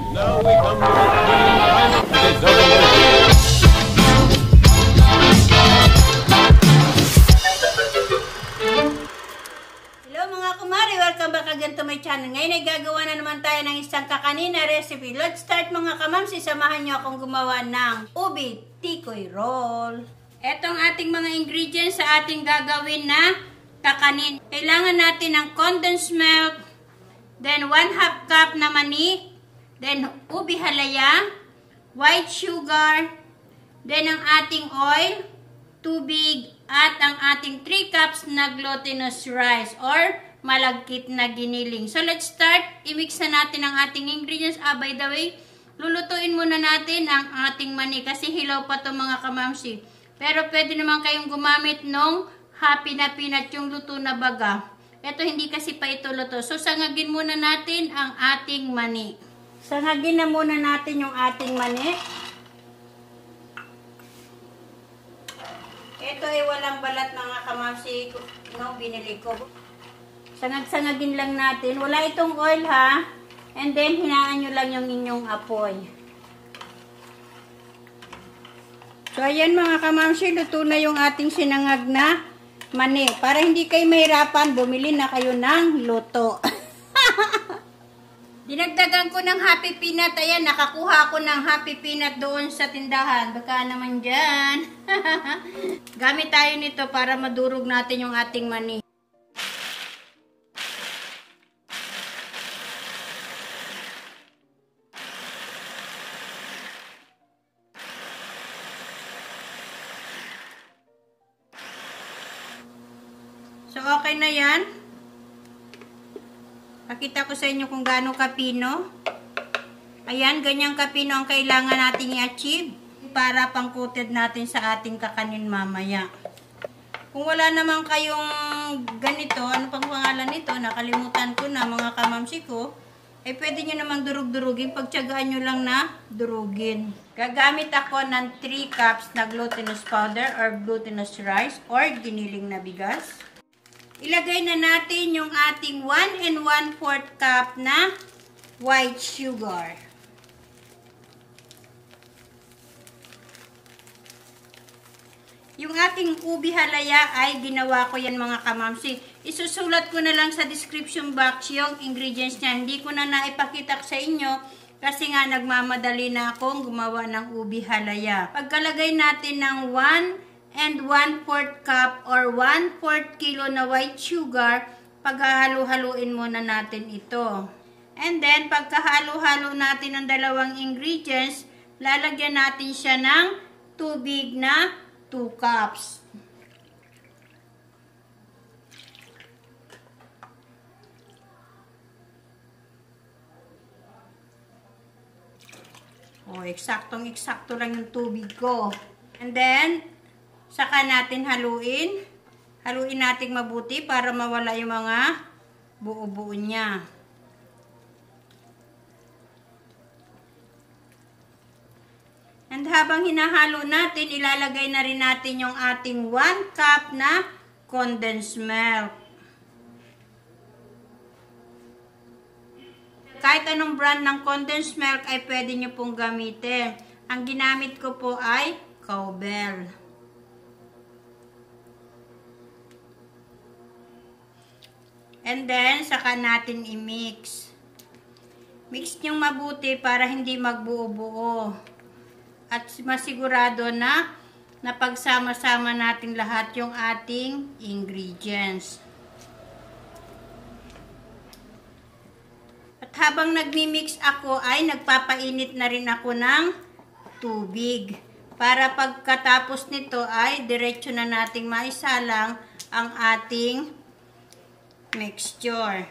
Now we come to the thrilling time of the double dip. Hello mga kumari, welcome back again to my channel. Ngayon ay gagawa na naman tayo ng isang kakanin na recipe. Let's start mga kamamsi, samahan nyo akong gumawa ng ubi tikoy roll. Etong ating mga ingredients sa ating gagawin na kakanin. Kailangan natin ng condensed milk, then 1/2 cup na mani, then ubi halaya, white sugar, then ang ating oil, tubig, at ang ating 3 cups na glutinous rice or malagkit na giniling. So let's start. I-mix na natin ang ating ingredients. By the way, lulutuin muna natin ang ating mani kasi hilaw pa to mga kamamsi. Pero pwede naman kayong gumamit nung happy na peanut, yung luto na baga. Ito hindi kasi pa ito luto. So sangagin muna natin ang ating mani. Sangagin na muna natin yung ating mani. Ito ay walang balat mga kamamsi, no, binili ko. Sangag-sangagin lang natin. Wala itong oil ha. And then hinaan nyo lang yung inyong apoy. So ayan mga kamamsi, luto na yung ating sinangag na mani. Para hindi kayo mahirapan, bumili na kayo ng luto. Dinagdagan ko ng happy peanut. Ayan, nakakuha ko ng happy peanut doon sa tindahan. Baka naman dyan. Gamit tayo nito para madurog natin yung ating mani. So, okay na yan. Pakita ko sa inyo kung gaano kapino. Ayan, ganyang kapino ang kailangan nating i-achieve para pang-coated natin sa ating kakanin mamaya. Kung wala naman kayong ganito, ano pang pangalan nito, nakalimutan ko na mga kamamsi ko, ay pwede nyo namang durug-durugin. Pagtsagaan nyo lang na durugin. Gagamit ako ng 3 cups na glutinous powder or glutinous rice or giniling na bigas. Ilagay na natin yung ating 1 1/4 cup na white sugar. Yung ating ubi halaya ay ginawa ko yan mga kamamsi. Isusulat ko na lang sa description box yung ingredients niya. Hindi ko na naipakita sa inyo kasi nga nagmamadali na akong gumawa ng ubi halaya. Pagkalagay natin ng 1 1/4 cup or 1/4 kilo na white sugar, paghahalo-haluin muna natin ito. And then, pagkahalo-halo natin ang dalawang ingredients, lalagyan natin siya ng tubig na 2 cups. Oh, eksaktong-eksakto lang yung tubig ko. And then, saka natin haluin. Haluin natin mabuti para mawala yung mga buo-buo niya. And habang hinahalo natin, ilalagay na rin natin yung ating 1 cup na condensed milk. Kahit anong brand ng condensed milk ay pwede nyo pong gamitin. Ang ginamit ko po ay Cowbell. And then, saka natin i-mix. Mix nyo mabuti para hindi magbuo-buo. At masigurado na napagsama-sama natin lahat yung ating ingredients. At habang nagmi-mix ako ay nagpapainit na rin ako ng tubig. Para pagkatapos nito ay diretso na nating maisalang ang ating mixture.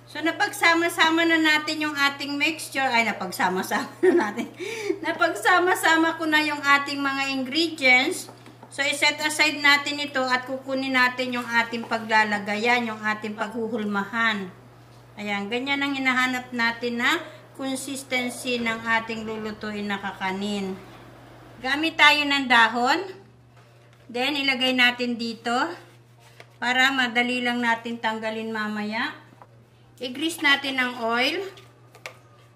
So, napagsama-sama na natin yung ating mixture. Ay, napagsama-sama na natin. Napagsama-sama ko na yung ating mga ingredients. So, iset aside natin ito at kukunin natin yung ating paglalagayan, yung ating paghuhulmahan. Ayan, ganyan ang hinahanap natin na consistency ng ating lulutuin na kakanin. Gamit tayo ng dahon. Then, ilagay natin dito. para madali lang natin tanggalin mamaya. I-grease natin ng oil.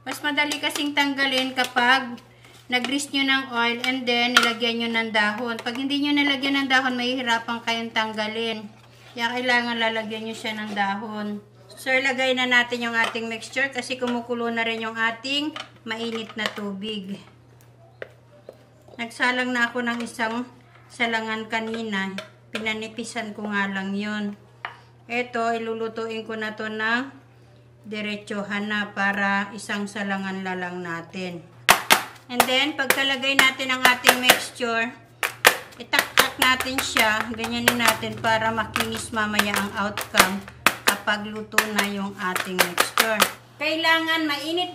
Mas madali kasing tanggalin kapag nag-grease nyo ng oil and then nilagyan nyo ng dahon. Pag hindi nyo nilagyan ng dahon, mahihirapan kayong tanggalin. Kaya kailangan lalagyan nyo siya ng dahon. So, ilagay na natin yung ating mixture kasi kumukulo na rin yung ating mainit na tubig. Nagsalang na ako ng isang salangan kanina. Pinanipisan ko nga lang yun. Ito, ilulutuin ko na to ng diretsohan na para isang salangan lang natin. And then, pagkalagay natin ang ating mixture, itak-tak natin siya. Ganyanin natin para makinis mamaya ang outcome kapag luto na yung ating mixture. Kailangan mainit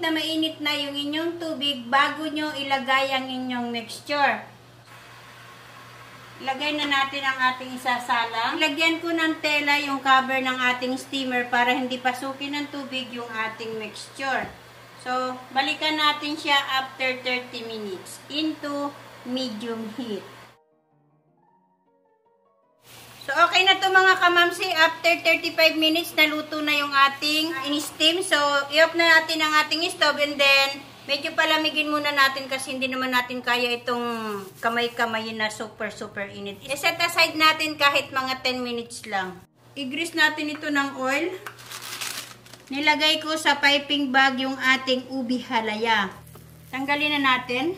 na yung inyong tubig bago nyo ilagay ang inyong mixture. Lagay na natin ang ating isasalang. Lagyan ko ng tela yung cover ng ating steamer para hindi pasukin ng tubig yung ating mixture. So, balikan natin siya after 30 minutes into medium heat. So, okay na to mga kamamsi. After 35 minutes, naluto na yung ating in-steam. So, i-off na natin ang ating stove and then medyo palamigin muna natin kasi hindi naman natin kaya itong kamay-kamay na super init. I-set aside natin kahit mga 10 minutes lang. I-grease natin ito ng oil. Nilagay ko sa piping bag yung ating ubi halaya. Tanggalin na natin.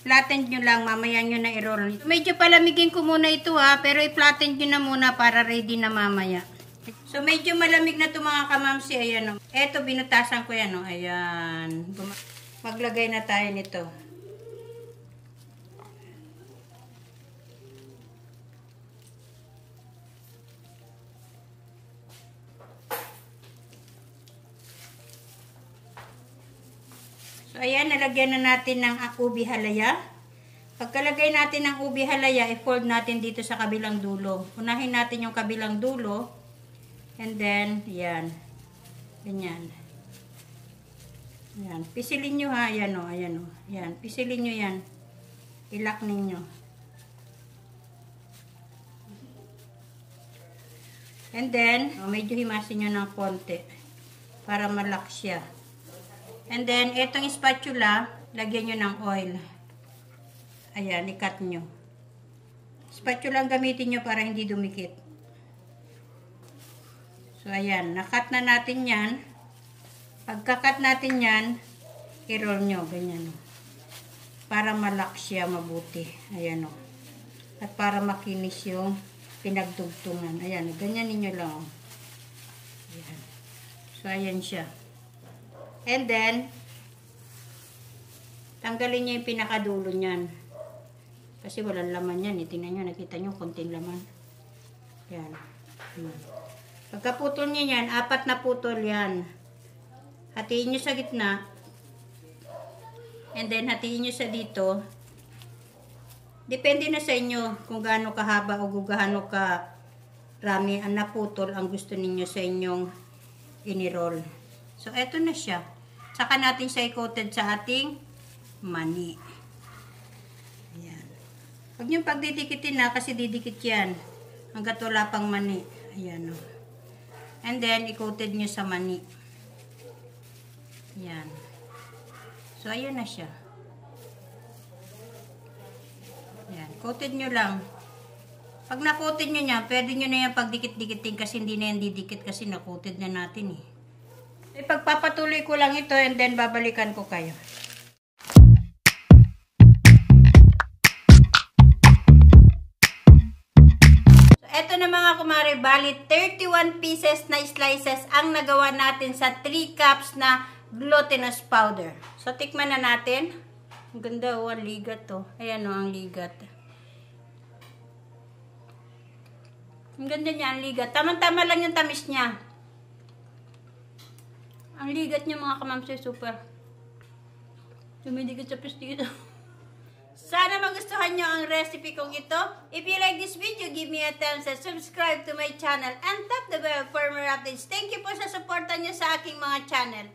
Flatten nyo lang, mamaya nyo na i-roll. Medyo palamigin ko muna ito ha, pero i-flatten nyo na muna para ready na mamaya. So medyo malamig na ito mga kamamsi, ayan o. Eto, binutasan ko yan o, ayan. Maglagay na tayo nito. So, ayan, nalagyan na natin ng ubi halaya. Pagkalagay natin ng ubi halaya, i-fold natin dito sa kabilang dulo. Unahin natin yung kabilang dulo. And then, yan. Ganyan. Yan. Pisilin nyo ha. Ayan o, ayan o. Yan. Pisilin nyo yan. Ilak ninyo. And then, medyo himasin nyo ng konti. Para malak siya. And then, itong spatula, lagyan nyo ng oil. Ayan, i-cut nyo. Spatula ang gamitin nyo para hindi dumikit. So, ayan, na-cut na natin yan. Pagka-cut natin yan, i-roll nyo, ganyan o. Para malak siya mabuti. Ayan o. At para makinis yung pinagdugtungan. Ayan, ganyan ninyo lang o. Ayan. So, ayan siya. And then, tanggalin niya yung pinakadulo niyan. Kasi walang laman yan. Tingnan nyo, nakita nyo, konting laman. Yan. Pagkaputol niya yan, 4 na putol yan. Hatiin nyo sa gitna. And then, hatiin nyo sa dito. Depende na sa inyo kung gaano kahaba o gaano ka rami ang naputol ang gusto ninyo sa inyong iniroll. So, eto na siya. Saka natin siya i-coated sa ating mani. Ayan. Huwag niyong pagdidikitin na kasi didikit yan. Hanggat wala pang mani. Ayan o. And then, i-coated niyo sa mani. Ayan. So, ayan na siya. Ayan. Coated niyo lang. Pag na-coated niyo niya, pwede niyo na yan pagdikit-dikitin kasi hindi na yan didikit kasi na-coated na natin eh. Ipagpapatuloy ko lang ito and then babalikan ko kayo. So, eto na mga kumare, bali 31 pieces na slices ang nagawa natin sa 3 cups na glutinous powder. So, tikman na natin. Ang ganda o, ang ligat to. Ayan o, ang ligat. Ang ganda niya, ang ligat. Tama-tama lang yung tamis niya. Ang ligat niya mga kamamsi, super. Dumidikit sa pistito. Sana magustuhan nyo ang recipe kong ito. If you like this video, give me a thumbs up, subscribe to my channel, and tap the bell for more updates. Thank you po sa suporta nyo sa aking mga channel.